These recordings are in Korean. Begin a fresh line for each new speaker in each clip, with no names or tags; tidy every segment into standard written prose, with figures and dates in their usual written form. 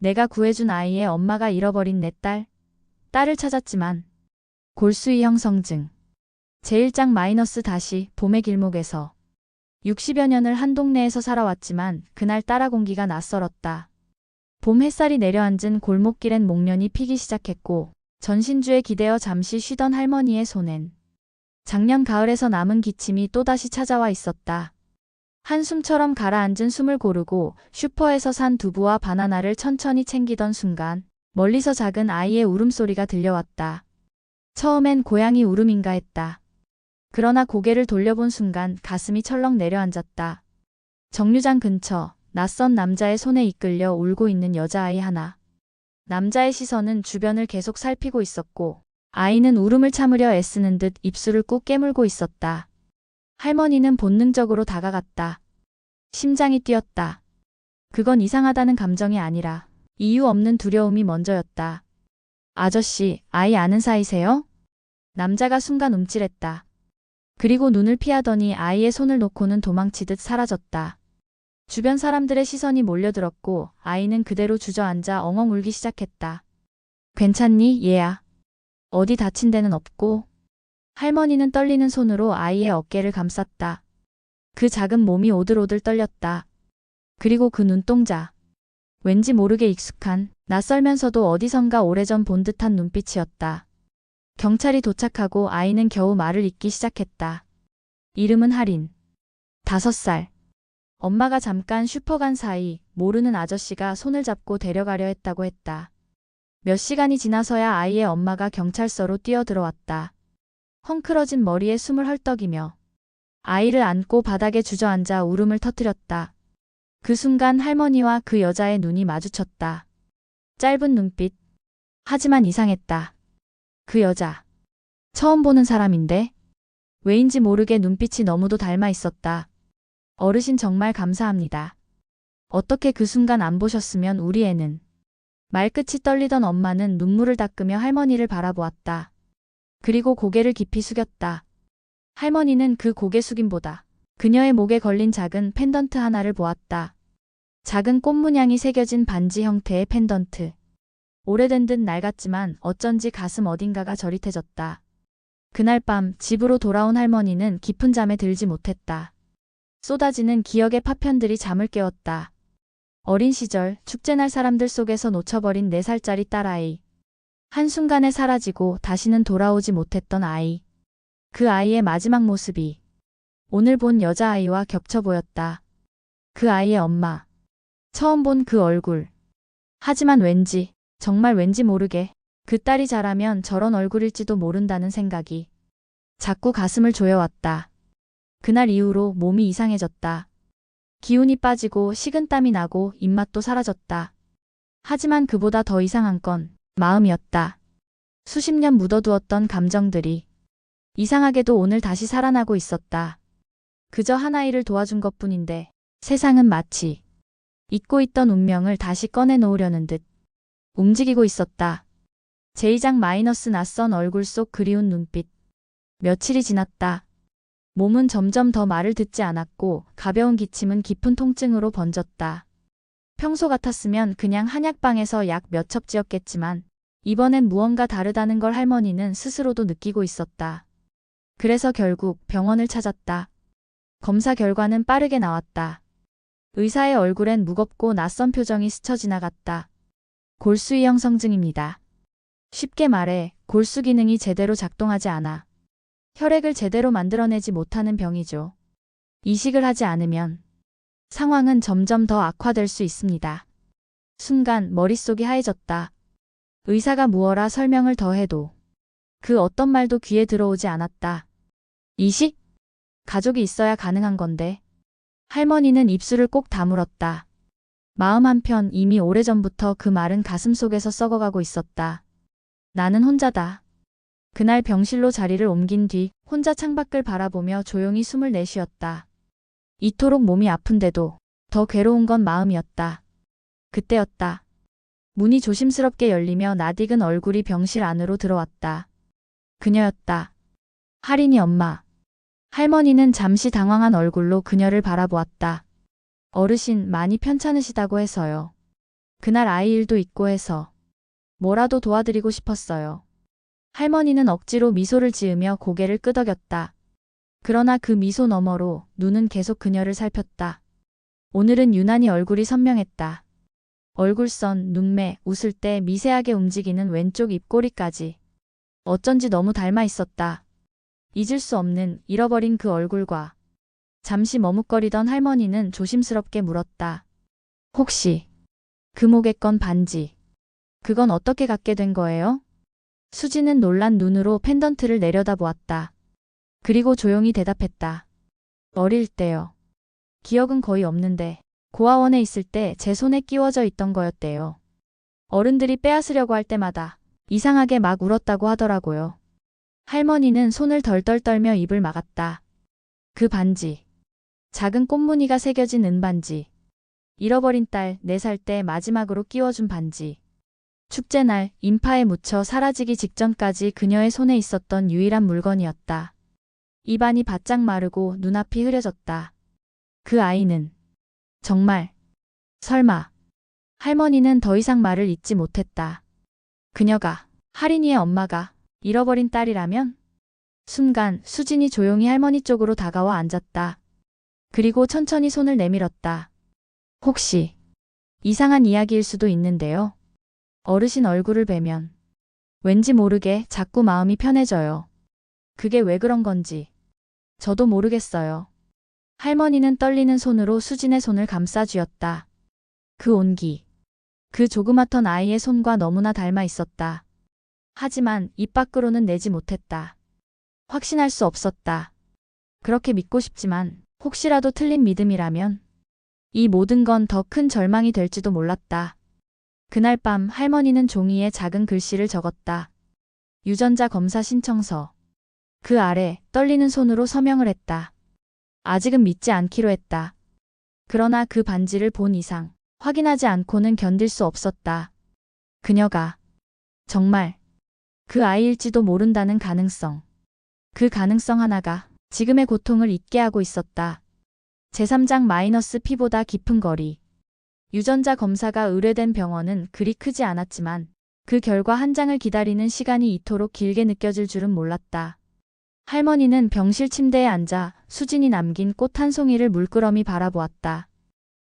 내가 구해준 아이의 엄마가 잃어버린 내 딸을 찾았지만 골수이 형성증 제1장 다시 봄의 길목에서 60여 년을 한 동네에서 살아왔지만 그날 따라 공기가 낯설었다. 봄 햇살이 내려앉은 골목길엔 목련이 피기 시작했고 전신주에 기대어 잠시 쉬던 할머니의 손엔 작년 가을에서 남은 기침이 또다시 찾아와 있었다. 한숨처럼 가라앉은 숨을 고르고 슈퍼에서 산 두부와 바나나를 천천히 챙기던 순간 멀리서 작은 아이의 울음소리가 들려왔다. 처음엔 고양이 울음인가 했다. 그러나 고개를 돌려본 순간 가슴이 철렁 내려앉았다. 정류장 근처 낯선 남자의 손에 이끌려 울고 있는 여자아이 하나. 남자의 시선은 주변을 계속 살피고 있었고 아이는 울음을 참으려 애쓰는 듯 입술을 꾹 깨물고 있었다. 할머니는 본능적으로 다가갔다. 심장이 뛰었다. 그건 이상하다는 감정이 아니라 이유 없는 두려움이 먼저였다. 아저씨, 아이 아는 사이세요? 남자가 순간 움찔했다. 그리고 눈을 피하더니 아이의 손을 놓고는 도망치듯 사라졌다. 주변 사람들의 시선이 몰려들었고 아이는 그대로 주저앉아 엉엉 울기 시작했다. 괜찮니, 얘야? 어디 다친 데는 없고? 할머니는 떨리는 손으로 아이의 어깨를 감쌌다. 그 작은 몸이 오들오들 떨렸다. 그리고 그 눈동자. 왠지 모르게 익숙한, 낯설면서도 어디선가 오래전 본 듯한 눈빛이었다. 경찰이 도착하고 아이는 겨우 말을 잇기 시작했다. 이름은 할인. 5살. 엄마가 잠깐 슈퍼 간 사이 모르는 아저씨가 손을 잡고 데려가려 했다고 했다. 몇 시간이 지나서야 아이의 엄마가 경찰서로 뛰어들어왔다. 헝클어진 머리에 숨을 헐떡이며 아이를 안고 바닥에 주저앉아 울음을 터뜨렸다. 그 순간 할머니와 그 여자의 눈이 마주쳤다. 짧은 눈빛. 하지만 이상했다. 그 여자. 처음 보는 사람인데? 왜인지 모르게 눈빛이 너무도 닮아 있었다. 어르신 정말 감사합니다. 어떻게 그 순간 안 보셨으면 우리 애는. 말끝이 떨리던 엄마는 눈물을 닦으며 할머니를 바라보았다. 그리고 고개를 깊이 숙였다. 할머니는 그 고개 숙임보다 그녀의 목에 걸린 작은 펜던트 하나를 보았다. 작은 꽃 문양이 새겨진 반지 형태의 펜던트. 오래된 듯 낡았지만 어쩐지 가슴 어딘가가 저릿해졌다. 그날 밤 집으로 돌아온 할머니는 깊은 잠에 들지 못했다. 쏟아지는 기억의 파편들이 잠을 깨웠다. 어린 시절 축제날 사람들 속에서 놓쳐버린 4살짜리 딸아이. 한순간에 사라지고 다시는 돌아오지 못했던 아이. 그 아이의 마지막 모습이 오늘 본 여자아이와 겹쳐 보였다. 그 아이의 엄마. 처음 본 그 얼굴. 하지만 왠지, 정말 왠지 모르게 그 딸이 자라면 저런 얼굴일지도 모른다는 생각이 자꾸 가슴을 조여왔다. 그날 이후로 몸이 이상해졌다. 기운이 빠지고 식은땀이 나고 입맛도 사라졌다. 하지만 그보다 더 이상한 건 마음이었다. 수십 년 묻어두었던 감정들이 이상하게도 오늘 다시 살아나고 있었다. 그저 한 아이를 도와준 것뿐인데 세상은 마치 잊고 있던 운명을 다시 꺼내놓으려는 듯 움직이고 있었다. 제2장 낯선 얼굴 속 그리운 눈빛. 며칠이 지났다. 몸은 점점 더 말을 듣지 않았고 가벼운 기침은 깊은 통증으로 번졌다. 평소 같았으면 그냥 한약방에서 약 몇 첩 지었겠지만 이번엔 무언가 다르다는 걸 할머니는 스스로도 느끼고 있었다. 그래서 결국 병원을 찾았다. 검사 결과는 빠르게 나왔다. 의사의 얼굴엔 무겁고 낯선 표정이 스쳐 지나갔다. 골수이 형성증입니다. 쉽게 말해 골수 기능이 제대로 작동하지 않아 혈액을 제대로 만들어내지 못하는 병이죠. 이식을 하지 않으면 상황은 점점 더 악화될 수 있습니다. 순간 머릿속이 하얘졌다. 의사가 무어라 설명을 더해도 그 어떤 말도 귀에 들어오지 않았다. 이식? 가족이 있어야 가능한 건데. 할머니는 입술을 꼭 다물었다. 마음 한편 이미 오래전부터 그 말은 가슴속에서 썩어가고 있었다. 나는 혼자다. 그날 병실로 자리를 옮긴 뒤 혼자 창밖을 바라보며 조용히 숨을 내쉬었다. 이토록 몸이 아픈데도 더 괴로운 건 마음이었다. 그때였다. 문이 조심스럽게 열리며 낯익은 얼굴이 병실 안으로 들어왔다. 그녀였다. 할인이 엄마. 할머니는 잠시 당황한 얼굴로 그녀를 바라보았다. 어르신 많이 편찮으시다고 해서요. 그날 아이 일도 있고 해서 뭐라도 도와드리고 싶었어요. 할머니는 억지로 미소를 지으며 고개를 끄덕였다. 그러나 그 미소 너머로 눈은 계속 그녀를 살폈다. 오늘은 유난히 얼굴이 선명했다. 얼굴선, 눈매, 웃을 때 미세하게 움직이는 왼쪽 입꼬리까지. 어쩐지 너무 닮아 있었다. 잊을 수 없는 잃어버린 그 얼굴과. 잠시 머뭇거리던 할머니는 조심스럽게 물었다. 혹시 그 목에 건 반지, 그건 어떻게 갖게 된 거예요? 수지는 놀란 눈으로 펜던트를 내려다보았다. 그리고 조용히 대답했다. 어릴 때요. 기억은 거의 없는데 고아원에 있을 때 제 손에 끼워져 있던 거였대요. 어른들이 빼앗으려고 할 때마다 이상하게 막 울었다고 하더라고요. 할머니는 손을 덜덜 떨며 입을 막았다. 그 반지. 작은 꽃무늬가 새겨진 은반지. 잃어버린 딸 4살 때 마지막으로 끼워준 반지. 축제날 인파에 묻혀 사라지기 직전까지 그녀의 손에 있었던 유일한 물건이었다. 입안이 바짝 마르고 눈앞이 흐려졌다. 그 아이는 정말 설마. 할머니는 더 이상 말을 잇지 못했다. 그녀가 할인이의 엄마가 잃어버린 딸이라면? 순간 수진이 조용히 할머니 쪽으로 다가와 앉았다. 그리고 천천히 손을 내밀었다. 혹시 이상한 이야기일 수도 있는데요. 어르신 얼굴을 뵈면 왠지 모르게 자꾸 마음이 편해져요. 그게 왜 그런 건지 저도 모르겠어요. 할머니는 떨리는 손으로 수진의 손을 감싸 쥐었다. 그 온기, 그 조그맣던 아이의 손과 너무나 닮아 있었다. 하지만 입 밖으로는 내지 못했다. 확신할 수 없었다. 그렇게 믿고 싶지만 혹시라도 틀린 믿음이라면 이 모든 건 더 큰 절망이 될지도 몰랐다. 그날 밤 할머니는 종이에 작은 글씨를 적었다. 유전자 검사 신청서. 그 아래 떨리는 손으로 서명을 했다. 아직은 믿지 않기로 했다. 그러나 그 반지를 본 이상 확인하지 않고는 견딜 수 없었다. 그녀가 정말 그 아이일지도 모른다는 가능성. 그 가능성 하나가 지금의 고통을 잊게 하고 있었다. 제3장 P보다 깊은 거리. 유전자 검사가 의뢰된 병원은 그리 크지 않았지만 그 결과 한 장을 기다리는 시간이 이토록 길게 느껴질 줄은 몰랐다. 할머니는 병실 침대에 앉아 수진이 남긴 꽃 한 송이를 물끄러미 바라보았다.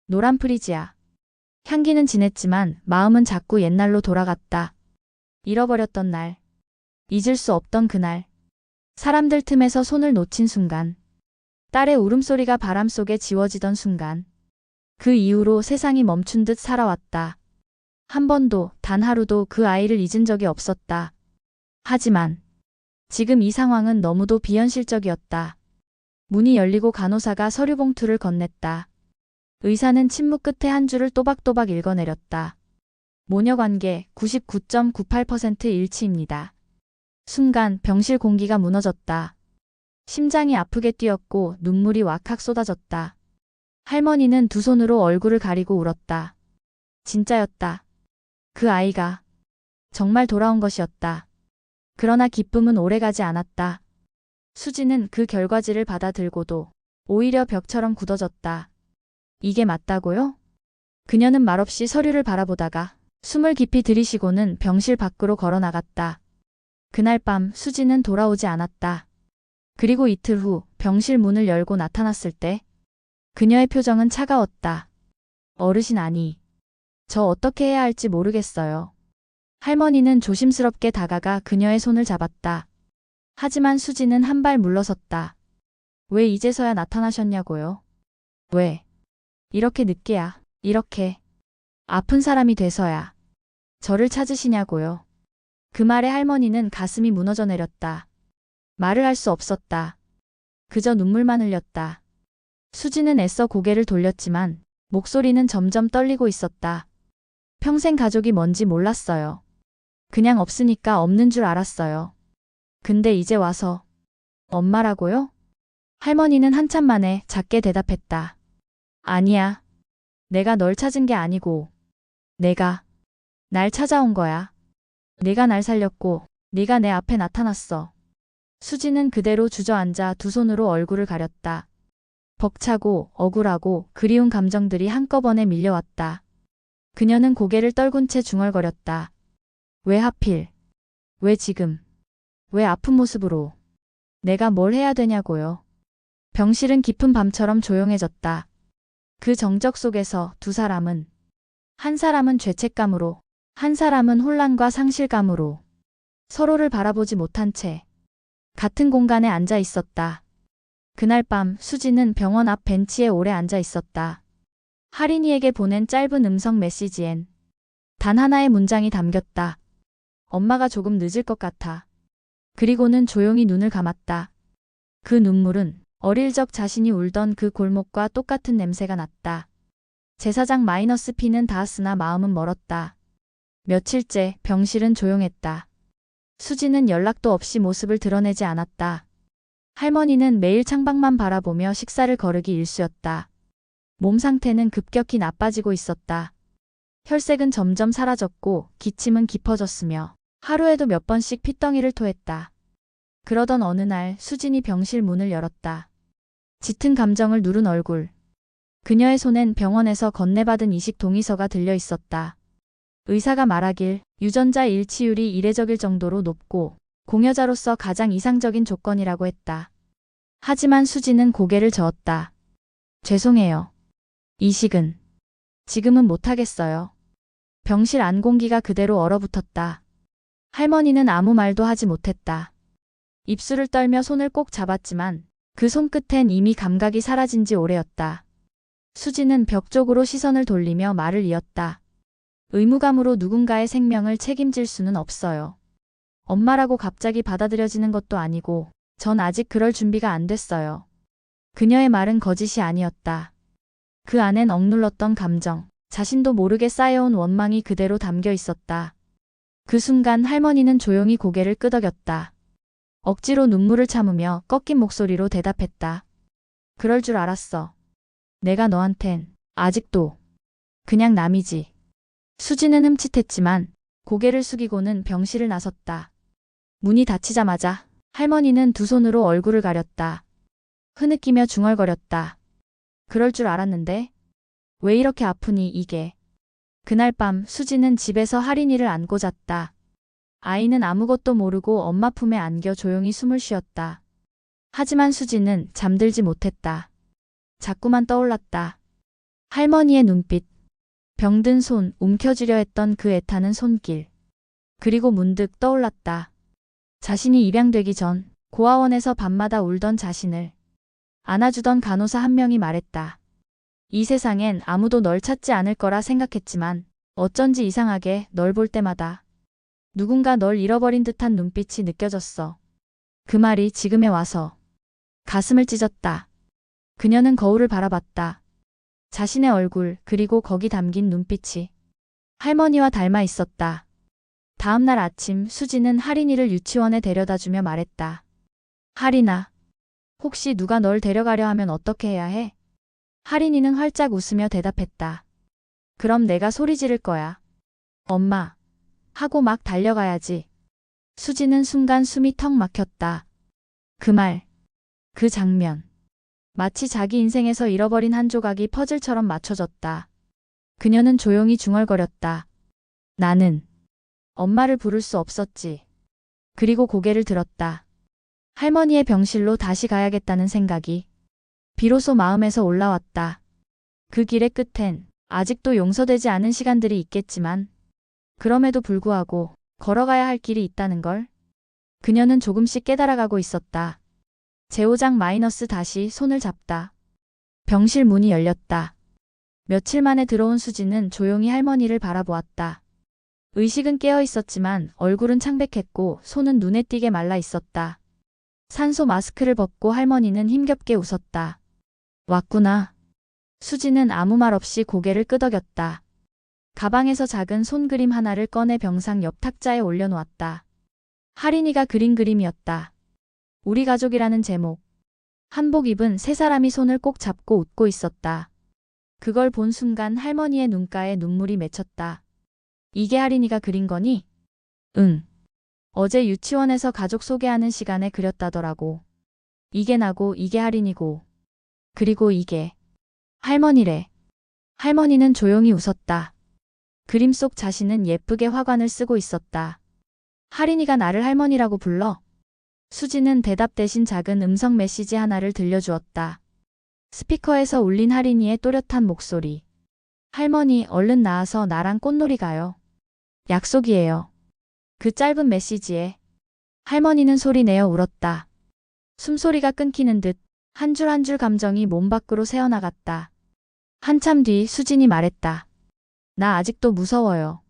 노란 프리지아. 향기는 진했지만 마음은 자꾸 옛날로 돌아갔다. 잃어버렸던 날. 잊을 수 없던 그날. 사람들 틈에서 손을 놓친 순간. 딸의 울음소리가 바람 속에 지워지던 순간. 그 이후로 세상이 멈춘 듯 살아왔다. 한 번도, 단 하루도 그 아이를 잊은 적이 없었다. 하지만 지금 이 상황은 너무도 비현실적이었다. 문이 열리고 간호사가 서류 봉투를 건넸다. 의사는 침묵 끝에 한 줄을 또박또박 읽어내렸다. 모녀관계 99.98% 일치입니다. 순간 병실 공기가 무너졌다. 심장이 아프게 뛰었고 눈물이 왁칵 쏟아졌다. 할머니는 두 손으로 얼굴을 가리고 울었다. 진짜였다. 그 아이가 정말 돌아온 것이었다. 그러나 기쁨은 오래가지 않았다. 수지는 그 결과지를 받아들고도 오히려 벽처럼 굳어졌다. 이게 맞다고요? 그녀는 말없이 서류를 바라보다가 숨을 깊이 들이쉬고는 병실 밖으로 걸어 나갔다. 그날 밤 수지는 돌아오지 않았다. 그리고 이틀 후 병실 문을 열고 나타났을 때 그녀의 표정은 차가웠다. 어르신 아니. 저 어떻게 해야 할지 모르겠어요. 할머니는 조심스럽게 다가가 그녀의 손을 잡았다. 하지만 수지는 한 발 물러섰다. 왜 이제서야 나타나셨냐고요? 왜? 이렇게 늦게야, 이렇게 아픈 사람이 돼서야 저를 찾으시냐고요? 그 말에 할머니는 가슴이 무너져 내렸다. 말을 할 수 없었다. 그저 눈물만 흘렸다. 수지는 애써 고개를 돌렸지만 목소리는 점점 떨리고 있었다. 평생 가족이 뭔지 몰랐어요. 그냥 없으니까 없는 줄 알았어요. 근데 이제 와서 엄마라고요? 할머니는 한참 만에 작게 대답했다. 아니야. 내가 널 찾은 게 아니고 내가 날 찾아온 거야. 네가 날 살렸고 네가 내 앞에 나타났어. 수지는 그대로 주저앉아 두 손으로 얼굴을 가렸다. 벅차고 억울하고 그리운 감정들이 한꺼번에 밀려왔다. 그녀는 고개를 떨군 채 중얼거렸다. 왜 하필? 왜 지금? 왜 아픈 모습으로? 내가 뭘 해야 되냐고요? 병실은 깊은 밤처럼 조용해졌다. 그 정적 속에서 두 사람은, 한 사람은 죄책감으로, 한 사람은 혼란과 상실감으로 서로를 바라보지 못한 채 같은 공간에 앉아 있었다. 그날 밤 수지는 병원 앞 벤치에 오래 앉아 있었다. 하린이에게 보낸 짧은 음성 메시지엔 단 하나의 문장이 담겼다. 엄마가 조금 늦을 것 같아. 그리고는 조용히 눈을 감았다. 그 눈물은 어릴 적 자신이 울던 그 골목과 똑같은 냄새가 났다. 제사장 -P는 닿았으나 마음은 멀었다. 며칠째 병실은 조용했다. 수지는 연락도 없이 모습을 드러내지 않았다. 할머니는 매일 창밖만 바라보며 식사를 거르기 일쑤였다. 몸 상태는 급격히 나빠지고 있었다. 혈색은 점점 사라졌고 기침은 깊어졌으며 하루에도 몇 번씩 핏덩이를 토했다. 그러던 어느 날 수진이 병실 문을 열었다. 짙은 감정을 누른 얼굴. 그녀의 손엔 병원에서 건네받은 이식 동의서가 들려 있었다. 의사가 말하길 유전자 일치율이 이례적일 정도로 높고 공여자로서 가장 이상적인 조건이라고 했다. 하지만 수지는 고개를 저었다. 죄송해요. 이식은 지금은 못하겠어요. 병실 안 공기가 그대로 얼어붙었다. 할머니는 아무 말도 하지 못했다. 입술을 떨며 손을 꼭 잡았지만 그 손끝엔 이미 감각이 사라진 지 오래였다. 수지는 벽 쪽으로 시선을 돌리며 말을 이었다. 의무감으로 누군가의 생명을 책임질 수는 없어요. 엄마라고 갑자기 받아들여지는 것도 아니고 전 아직 그럴 준비가 안 됐어요. 그녀의 말은 거짓이 아니었다. 그 안엔 억눌렀던 감정, 자신도 모르게 쌓여온 원망이 그대로 담겨 있었다. 그 순간 할머니는 조용히 고개를 끄덕였다. 억지로 눈물을 참으며 꺾인 목소리로 대답했다. 그럴 줄 알았어. 내가 너한텐 아직도 그냥 남이지. 수지는 흠칫했지만 고개를 숙이고는 병실을 나섰다. 문이 닫히자마자 할머니는 두 손으로 얼굴을 가렸다. 흐느끼며 중얼거렸다. 그럴 줄 알았는데 왜 이렇게 아프니 이게. 그날 밤 수지는 집에서 하린이를 안고 잤다. 아이는 아무것도 모르고 엄마 품에 안겨 조용히 숨을 쉬었다. 하지만 수지는 잠들지 못했다. 자꾸만 떠올랐다. 할머니의 눈빛, 병든 손, 움켜쥐려 했던 그 애타는 손길. 그리고 문득 떠올랐다. 자신이 입양되기 전 고아원에서 밤마다 울던 자신을 안아주던 간호사 한 명이 말했다. 이 세상엔 아무도 널 찾지 않을 거라 생각했지만 어쩐지 이상하게 널 볼 때마다 누군가 널 잃어버린 듯한 눈빛이 느껴졌어. 그 말이 지금에 와서 가슴을 찢었다. 그녀는 거울을 바라봤다. 자신의 얼굴 그리고 거기 담긴 눈빛이 할머니와 닮아 있었다. 다음 날 아침 수지는 하린이를 유치원에 데려다주며 말했다. 하린아, 혹시 누가 널 데려가려 하면 어떻게 해야 해? 하린이는 활짝 웃으며 대답했다. 그럼 내가 소리 지를 거야. 엄마. 하고 막 달려가야지. 수지는 순간 숨이 턱 막혔다. 그 말, 그 장면. 마치 자기 인생에서 잃어버린 한 조각이 퍼즐처럼 맞춰졌다. 그녀는 조용히 중얼거렸다. 나는 엄마를 부를 수 없었지. 그리고 고개를 들었다. 할머니의 병실로 다시 가야겠다는 생각이 비로소 마음에서 올라왔다. 그 길의 끝엔 아직도 용서되지 않은 시간들이 있겠지만 그럼에도 불구하고 걸어가야 할 길이 있다는 걸 그녀는 조금씩 깨달아가고 있었다. 제5장 다시 손을 잡다. 병실 문이 열렸다. 며칠 만에 들어온 수지는 조용히 할머니를 바라보았다. 의식은 깨어 있었지만 얼굴은 창백했고 손은 눈에 띄게 말라 있었다. 산소 마스크를 벗고 할머니는 힘겹게 웃었다. 왔구나. 수지는 아무 말 없이 고개를 끄덕였다. 가방에서 작은 손그림 하나를 꺼내 병상 옆 탁자에 올려놓았다. 하린이가 그린 그림이었다. 우리 가족이라는 제목. 한복 입은 세 사람이 손을 꼭 잡고 웃고 있었다. 그걸 본 순간 할머니의 눈가에 눈물이 맺혔다. 이게 하린이가 그린 거니? 응. 어제 유치원에서 가족 소개하는 시간에 그렸다더라고. 이게 나고 이게 하린이고. 그리고 이게 할머니래. 할머니는 조용히 웃었다. 그림 속 자신은 예쁘게 화관을 쓰고 있었다. 하린이가 나를 할머니라고 불러? 수지는 대답 대신 작은 음성 메시지 하나를 들려주었다. 스피커에서 울린 하린이의 또렷한 목소리. 할머니, 얼른 나와서 나랑 꽃놀이 가요. 약속이에요. 그 짧은 메시지에 할머니는 소리 내어 울었다. 숨소리가 끊기는 듯 한 줄 한 줄 감정이 몸 밖으로 새어나갔다. 한참 뒤 수진이 말했다. 나 아직도 무서워요.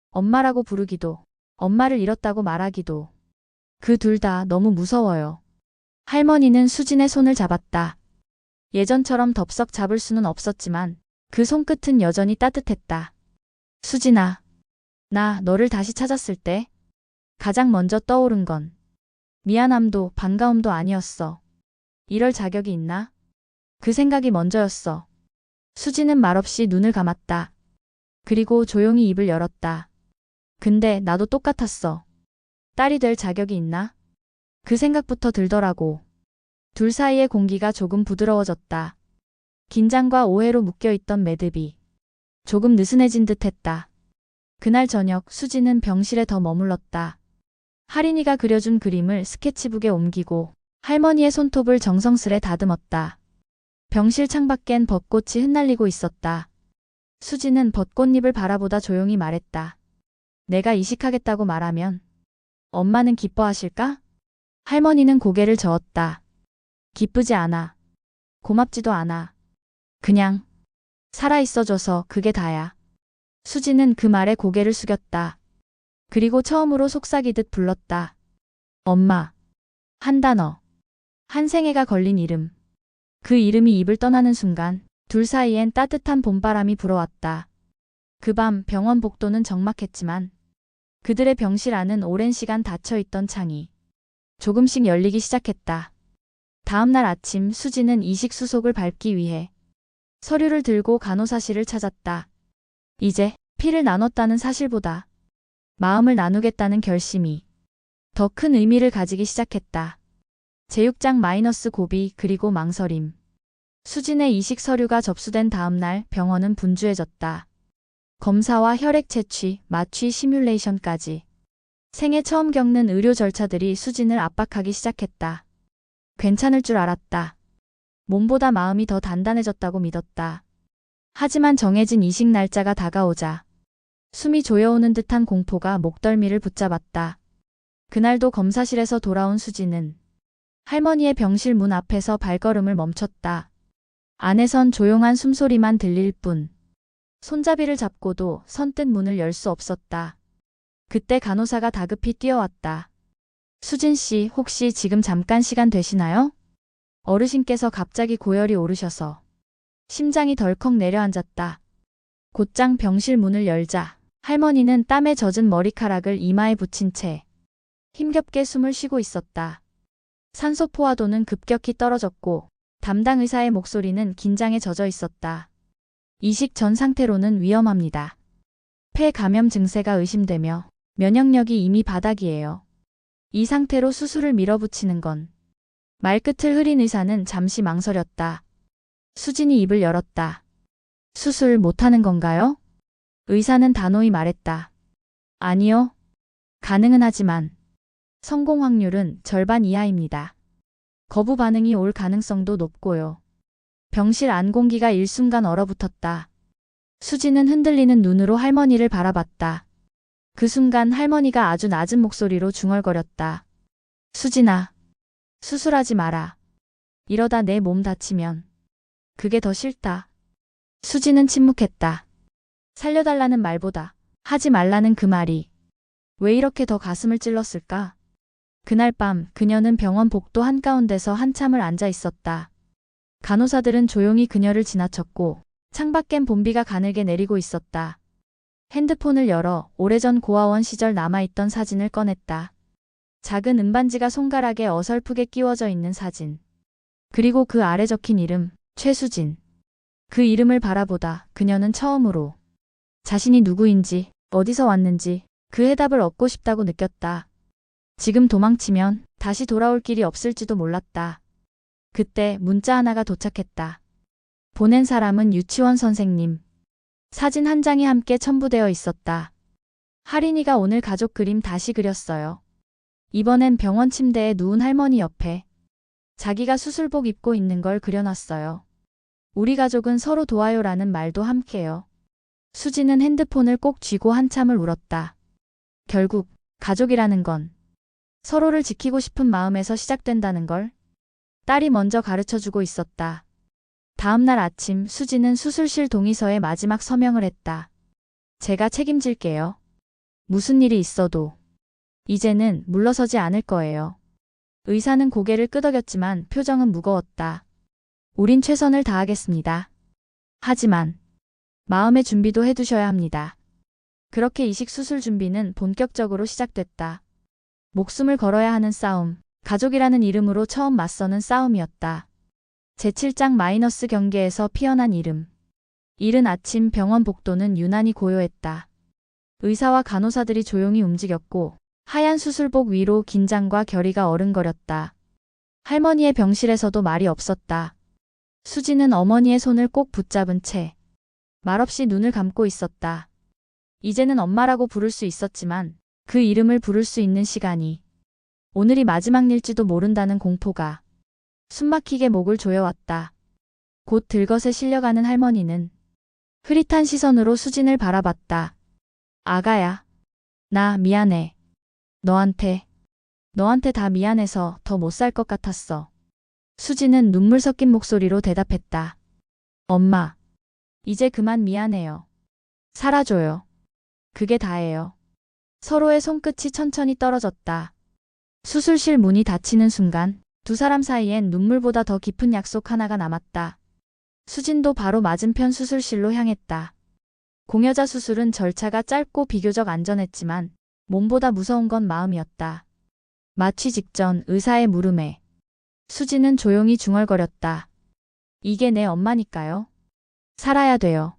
엄마라고 부르기도, 엄마를 잃었다고 말하기도. 그 둘 다 너무 무서워요. 할머니는 수진의 손을 잡았다. 예전처럼 덥석 잡을 수는 없었지만 그 손끝은 여전히 따뜻했다. 수진아, 나 너를 다시 찾았을 때 가장 먼저 떠오른 건 미안함도 반가움도 아니었어. 이럴 자격이 있나? 그 생각이 먼저였어. 수지는 말없이 눈을 감았다. 그리고 조용히 입을 열었다. 근데 나도 똑같았어. 딸이 될 자격이 있나? 그 생각부터 들더라고. 둘 사이의 공기가 조금 부드러워졌다. 긴장과 오해로 묶여있던 매듭이 조금 느슨해진 듯 했다. 그날 저녁 수지는 병실에 더 머물렀다. 하린이가 그려준 그림을 스케치북에 옮기고 할머니의 손톱을 정성스레 다듬었다. 병실 창밖엔 벚꽃이 흩날리고 있었다. 수지는 벚꽃잎을 바라보다 조용히 말했다. 내가 이식하겠다고 말하면 엄마는 기뻐하실까? 할머니는 고개를 저었다. 기쁘지 않아. 고맙지도 않아. 그냥 살아있어줘서 그게 다야. 수지는 그 말에 고개를 숙였다. 그리고 처음으로 속삭이듯 불렀다. 엄마. 한 단어. 한 생애가 걸린 이름. 그 이름이 입을 떠나는 순간 둘 사이엔 따뜻한 봄바람이 불어왔다. 그 밤 병원 복도는 적막했지만 그들의 병실 안은 오랜 시간 닫혀있던 창이 조금씩 열리기 시작했다. 다음 날 아침 수지는 이식 수속을 밟기 위해 서류를 들고 간호사실을 찾았다. 이제 피를 나눴다는 사실보다 마음을 나누겠다는 결심이 더 큰 의미를 가지기 시작했다. 제육장 마이너스 고비 그리고 망설임. 수진의 이식 서류가 접수된 다음 날 병원은 분주해졌다. 검사와 혈액 채취, 마취 시뮬레이션까지. 생애 처음 겪는 의료 절차들이 수진을 압박하기 시작했다. 괜찮을 줄 알았다. 몸보다 마음이 더 단단해졌다고 믿었다. 하지만 정해진 이식 날짜가 다가오자 숨이 조여오는 듯한 공포가 목덜미를 붙잡았다. 그날도 검사실에서 돌아온 수진은 할머니의 병실 문 앞에서 발걸음을 멈췄다. 안에선 조용한 숨소리만 들릴 뿐. 손잡이를 잡고도 선뜻 문을 열 수 없었다. 그때 간호사가 다급히 뛰어왔다. 수진 씨, 혹시 지금 잠깐 시간 되시나요? 어르신께서 갑자기 고열이 오르셔서 심장이 덜컥 내려앉았다. 곧장 병실 문을 열자 할머니는 땀에 젖은 머리카락을 이마에 붙인 채 힘겹게 숨을 쉬고 있었다. 산소 포화도는 급격히 떨어졌고 담당 의사의 목소리는 긴장에 젖어 있었다. 이식 전 상태로는 위험합니다. 폐 감염 증세가 의심되며 면역력이 이미 바닥이에요. 이 상태로 수술을 밀어붙이는 건. 말끝을 흐린 의사는 잠시 망설였다. 수진이 입을 열었다. 수술 못하는 건가요? 의사는 단호히 말했다. 아니요. 가능은 하지만 성공 확률은 절반 이하입니다. 거부 반응이 올 가능성도 높고요. 병실 안 공기가 일순간 얼어붙었다. 수지는 흔들리는 눈으로 할머니를 바라봤다. 그 순간 할머니가 아주 낮은 목소리로 중얼거렸다. 수진아, 수술하지 마라. 이러다 내 몸 다치면 그게 더 싫다. 수지는 침묵했다. 살려달라는 말보다 하지 말라는 그 말이 왜 이렇게 더 가슴을 찔렀을까? 그날 밤 그녀는 병원 복도 한가운데서 한참을 앉아 있었다. 간호사들은 조용히 그녀를 지나쳤고 창밖엔 봄비가 가늘게 내리고 있었다. 핸드폰을 열어 오래전 고아원 시절 남아있던 사진을 꺼냈다. 작은 은반지가 손가락에 어설프게 끼워져 있는 사진. 그리고 그 아래 적힌 이름, 최수진. 그 이름을 바라보다 그녀는 처음으로 자신이 누구인지, 어디서 왔는지 그 해답을 얻고 싶다고 느꼈다. 지금 도망치면 다시 돌아올 길이 없을지도 몰랐다. 그때 문자 하나가 도착했다. 보낸 사람은 유치원 선생님. 사진 한 장이 함께 첨부되어 있었다. 할인이가 오늘 가족 그림 다시 그렸어요. 이번엔 병원 침대에 누운 할머니 옆에 자기가 수술복 입고 있는 걸 그려놨어요. 우리 가족은 서로 도와요라는 말도 함께요. 수지는 핸드폰을 꼭 쥐고 한참을 울었다. 결국 가족이라는 건 서로를 지키고 싶은 마음에서 시작된다는 걸 딸이 먼저 가르쳐주고 있었다. 다음 날 아침 수지는 수술실 동의서에 마지막 서명을 했다. 제가 책임질게요. 무슨 일이 있어도 이제는 물러서지 않을 거예요. 의사는 고개를 끄덕였지만 표정은 무거웠다. 우린 최선을 다하겠습니다. 하지만 마음의 준비도 해두셔야 합니다. 그렇게 이식 수술 준비는 본격적으로 시작됐다. 목숨을 걸어야 하는 싸움, 가족이라는 이름으로 처음 맞서는 싸움이었다. 제7장 마이너스 경계에서 피어난 이름. 이른 아침 병원 복도는 유난히 고요했다. 의사와 간호사들이 조용히 움직였고 하얀 수술복 위로 긴장과 결의가 어른거렸다. 할머니의 병실에서도 말이 없었다. 수지는 어머니의 손을 꼭 붙잡은 채 말없이 눈을 감고 있었다. 이제는 엄마라고 부를 수 있었지만 그 이름을 부를 수 있는 시간이 오늘이 마지막 일지도 모른다는 공포가 숨막히게 목을 조여왔다. 곧 들것에 실려가는 할머니는 흐릿한 시선으로 수진을 바라봤다. 아가야, 나 미안해. 너한테 다 미안해서 더 못 살 것 같았어. 수지는 눈물 섞인 목소리로 대답했다. 엄마, 이제 그만 미안해요. 살아줘요. 그게 다예요. 서로의 손끝이 천천히 떨어졌다. 수술실 문이 닫히는 순간 두 사람 사이엔 눈물보다 더 깊은 약속 하나가 남았다. 수진도 바로 맞은편 수술실로 향했다. 공여자 수술은 절차가 짧고 비교적 안전했지만 몸보다 무서운 건 마음이었다. 마취 직전 의사의 물음에 수지는 조용히 중얼거렸다. 이게 내 엄마니까요. 살아야 돼요.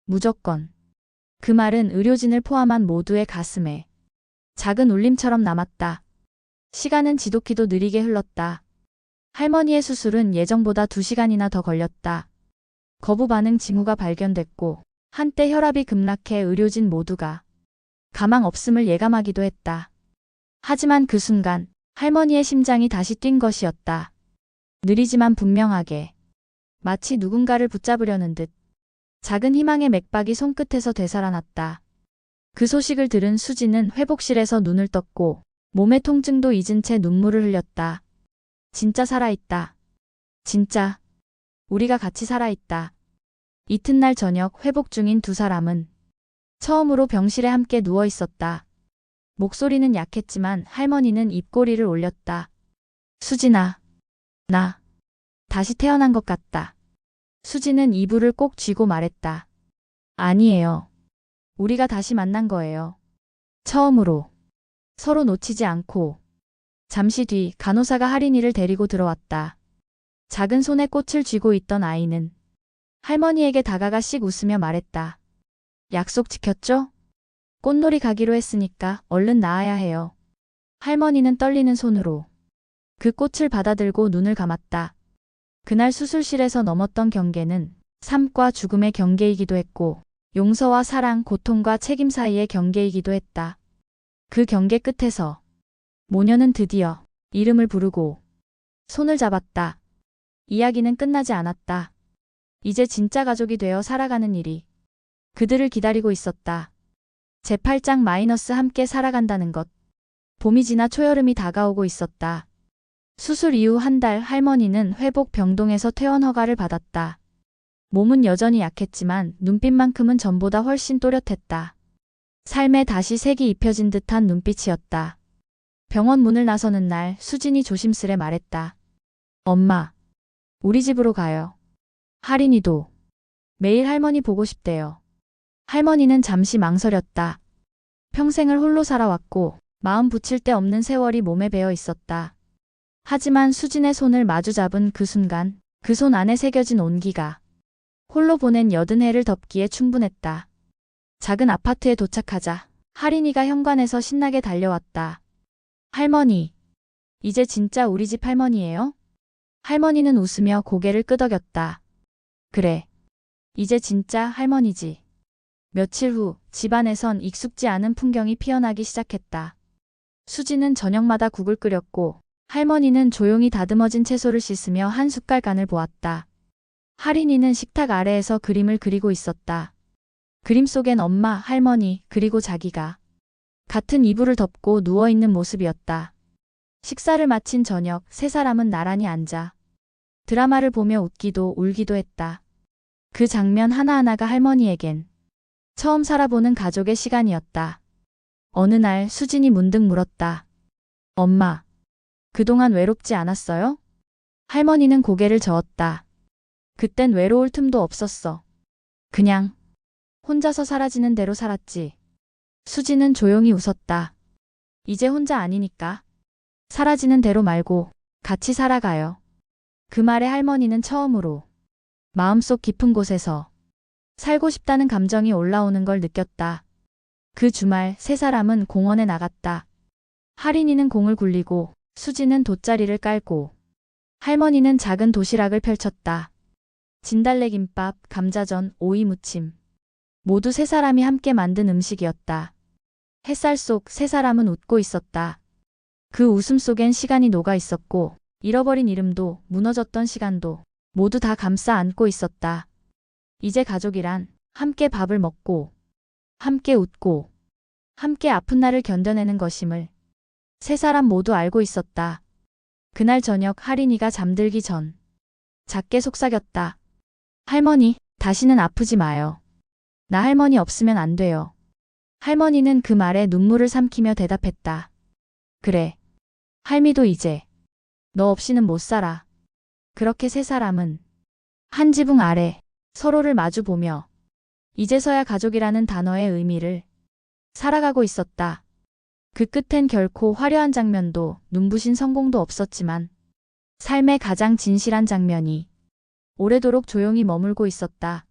무조건. 그 말은 의료진을 포함한 모두의 가슴에 작은 울림처럼 남았다. 시간은 지독히도 느리게 흘렀다. 할머니의 수술은 예정보다 2시간이나 더 걸렸다. 거부 반응 징후가 발견됐고 한때 혈압이 급락해 의료진 모두가 가망 없음을 예감하기도 했다. 하지만 그 순간 할머니의 심장이 다시 뛴 것이었다. 느리지만 분명하게 마치 누군가를 붙잡으려는 듯 작은 희망의 맥박이 손끝에서 되살아났다. 그 소식을 들은 수지는 회복실에서 눈을 떴고 몸의 통증도 잊은 채 눈물을 흘렸다. 진짜 살아있다. 진짜 우리가 같이 살아있다. 이튿날 저녁 회복 중인 두 사람은 처음으로 병실에 함께 누워 있었다. 목소리는 약했지만 할머니는 입꼬리를 올렸다. 수진아, 나 다시 태어난 것 같다. 수지는 이불을 꼭 쥐고 말했다. 아니에요. 우리가 다시 만난 거예요. 처음으로. 서로 놓치지 않고. 잠시 뒤 간호사가 할인이를 데리고 들어왔다. 작은 손에 꽃을 쥐고 있던 아이는 할머니에게 다가가 씩 웃으며 말했다. 약속 지켰죠? 꽃놀이 가기로 했으니까 얼른 나아야 해요. 할머니는 떨리는 손으로 그 꽃을 받아들고 눈을 감았다. 그날 수술실에서 넘었던 경계는 삶과 죽음의 경계이기도 했고 용서와 사랑, 고통과 책임 사이의 경계이기도 했다. 그 경계 끝에서 모녀는 드디어 이름을 부르고 손을 잡았다. 이야기는 끝나지 않았다. 이제 진짜 가족이 되어 살아가는 일이 그들을 기다리고 있었다. 제8장 마이너스 함께 살아간다는 것. 봄이 지나 초여름이 다가오고 있었다. 수술 이후 한 달 할머니는 회복 병동에서 퇴원 허가를 받았다. 몸은 여전히 약했지만 눈빛만큼은 전보다 훨씬 또렷했다. 삶에 다시 색이 입혀진 듯한 눈빛이었다. 병원 문을 나서는 날 수진이 조심스레 말했다. 엄마, 우리 집으로 가요. 할인이도 매일 할머니 보고 싶대요. 할머니는 잠시 망설였다. 평생을 홀로 살아왔고 마음 붙일 데 없는 세월이 몸에 배어 있었다. 하지만 수진의 손을 마주 잡은 그 순간 그 손 안에 새겨진 온기가 홀로 보낸 80해를 덮기에 충분했다. 작은 아파트에 도착하자 할인이가 현관에서 신나게 달려왔다. 할머니, 이제 진짜 우리 집 할머니예요? 할머니는 웃으며 고개를 끄덕였다. 그래, 이제 진짜 할머니지. 며칠 후 집안에선 익숙지 않은 풍경이 피어나기 시작했다. 수지는 저녁마다 국을 끓였고 할머니는 조용히 다듬어진 채소를 씻으며 한 숟갈 간을 보았다. 할인이는 식탁 아래에서 그림을 그리고 있었다. 그림 속엔 엄마, 할머니, 그리고 자기가 같은 이불을 덮고 누워있는 모습이었다. 식사를 마친 저녁, 세 사람은 나란히 앉아 드라마를 보며 웃기도 울기도 했다. 그 장면 하나하나가 할머니에겐 처음 살아보는 가족의 시간이었다. 어느 날 수진이 문득 물었다. 엄마, 그동안 외롭지 않았어요? 할머니는 고개를 저었다. 그땐 외로울 틈도 없었어. 그냥 혼자서 사라지는 대로 살았지. 수지는 조용히 웃었다. 이제 혼자 아니니까. 사라지는 대로 말고 같이 살아가요. 그 말에 할머니는 처음으로 마음속 깊은 곳에서 살고 싶다는 감정이 올라오는 걸 느꼈다. 그 주말 세 사람은 공원에 나갔다. 할인이는 공을 굴리고 수지는 돗자리를 깔고 할머니는 작은 도시락을 펼쳤다. 진달래김밥, 감자전, 오이 무침. 모두 세 사람이 함께 만든 음식이었다. 햇살 속 세 사람은 웃고 있었다. 그 웃음 속엔 시간이 녹아 있었고 잃어버린 이름도 무너졌던 시간도 모두 다 감싸 안고 있었다. 이제 가족이란 함께 밥을 먹고 함께 웃고 함께 아픈 날을 견뎌내는 것임을 세 사람 모두 알고 있었다. 그날 저녁 할인이가 잠들기 전 작게 속삭였다. 할머니, 다시는 아프지 마요. 나 할머니 없으면 안 돼요. 할머니는 그 말에 눈물을 삼키며 대답했다. 그래. 할미도 이제 너 없이는 못 살아. 그렇게 세 사람은 한 지붕 아래 서로를 마주 보며 이제서야 가족이라는 단어의 의미를 살아가고 있었다. 그 끝엔 결코 화려한 장면도 눈부신 성공도 없었지만 삶의 가장 진실한 장면이 오래도록 조용히 머물고 있었다.